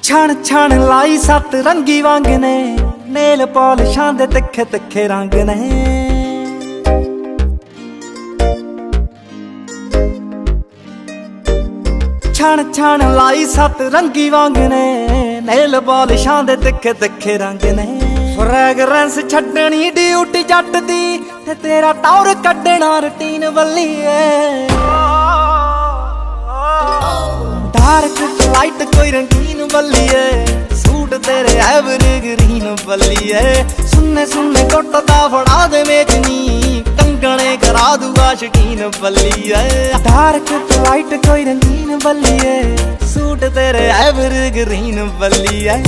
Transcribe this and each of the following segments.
ਛਣ ਛਣ ਲਾਈ ਸੱਤ ਰੰਗੀ ਵਾਂਗ ਨੇ, ਨੇਲ ਪਾਲਿਸ਼ਾਂ ਦੇ ਤਿੱਖੇ ਤਿੱਖੇ ਰੰਗ ਨੇ। ਛਣ ਛਣ ਲਾਈ ਸੱਤ ਰੰਗੀ ਵਾਂਗ ਨੇ, ਨੇਲ ਪਾਲਿਸ਼ਾਂ ਦੇ ਤਿੱਖੇ ਤਿੱਖੇ ਰੰਗ ਨੇ। ਫ੍ਰੈਗਰੈਂਸ ਛੱਡਣੀ ਡਿਊਟੀ ਜੱਟ ਦੀ, ਤੇ ਤੇਰਾ ਟੌਰ ਕੱਢਣਾ ਰੁਟੀਨ ਬੱਲੀਏ। ਡਾਰਕ ਲਾਈਟ ਕੋਈ ਰੰਗੀਨ ਬੱਲੀਏ, ਸੂਟ ਤੇਰੇ ਐਵਰਗ੍ਰੀਨ ਬੱਲੀਏ। ਸੁੰਨੇ ਸੁੰਨੇ ਟੁੱਟਦਾ ਫੜਾ ਦੇ ਵੇਚਨੀ, ਕੰਗਣੇ ਕਰਾ ਦੂਗਾ ਸ਼ਕੀਨ ਬੱਲੀਏ। ਡਾਰਕ ਲਾਈਟ ਕੋਈ ਰੰਗੀਨ ਬੱਲੀਏ, ਸੂਟ ਤੇਰੇ ਐਵਰਗ੍ਰੀਨ ਬੱਲੀਏ।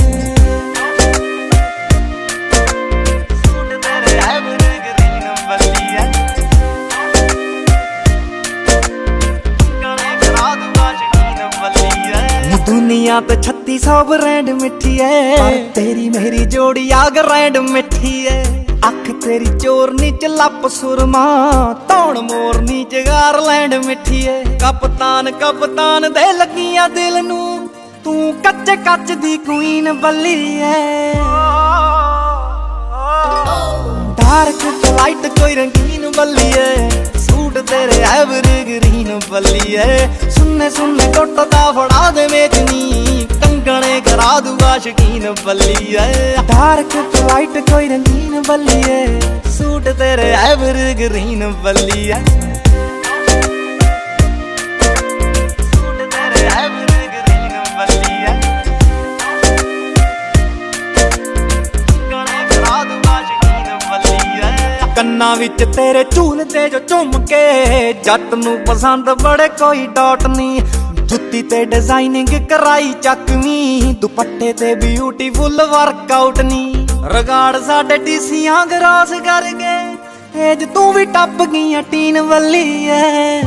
दुनिया तो 3600 ब्रांड मिठी है, पर तेरी मेरी जोड़ी आग रैंड मिठी है। अख तेरी चोरनी च लप सुरमा, तौण मोरनी च गारलैंड मिठी है। कप्तान कप्तान दे लगिया दिल नू, तू कच्चे कच दी क्वीन बल्ली है। डार्क लाइट कोई रंगीन बल्ली है, सूट तेरे एवरग्रीन बल्ली है। सुन्ने सुन्ने टुटदा फड़ा दे वेचनी, कंगने करा दूगा शकीन बल्ली है। डार्क लाइट कोई रंगीन बल्ली है, सूट तेरे एवरग्रीन बल्ली है। ਕੰਨਾਂ ਵਿੱਚ ਤੇਰੇ ਝੂਲਦੇ ਜੋ ਝੁੰਮ ਕੇ, ਜੱਟ ਨੂੰ ਪਸੰਦ ਬੜੇ ਕੋਈ ਡਾਟ ਨਹੀਂ। ਜੁੱਤੀ ਤੇ ਡਿਜ਼ਾਈਨਿੰਗ ਕਰਾਈ ਚੱਕਵੀਂ, ਦੁਪੱਟੇ ਤੇ ਬਿਊਟੀਫੁੱਲ ਵਰਕਆਊਟ ਨਹੀਂ। ਰਗਾੜ ਸਾਡੇ ਟੀਸੀਆਂ ਗਰਾਸ ਕਰ ਗਏ, ਏਜ ਤੂੰ ਵੀ ਟੱਪ ਗਈਆਂ ਟੀਨ ਵੱਲੀ ਐ।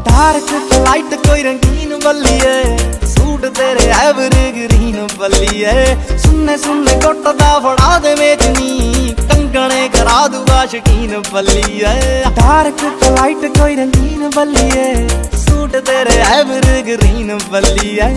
ਡਾਰਕ ਲਾਈਟ ਕੋਈ ਰੰਗੀਨ ਬੱਲੀ ਐ, ਸੂਟ ਤੇਰੇ ਐਵਰਗ੍ਰੀਨ ਬੱਲੀ ਐ। ਸੁੰਨੇ ਸੁੰਨੇ ਟੁੱਟਦਾ ਫੜਾ ਦੇ ਵੇਚਨੀ, ਕੰਗਣੇ ਕਰਾ ਦੂਗਾ ਸ਼ਕੀਨ ਬੱਲੀ ਐ। ਡਾਰਕ ਲਾਈਟ ਕੋਈ ਰੰਗੀਨ ਬੱਲੀ ਐ, ਸੂਟ ਤੇਰੇ ਐਵਰਗ੍ਰੀਨ ਬੱਲੀ ਐ।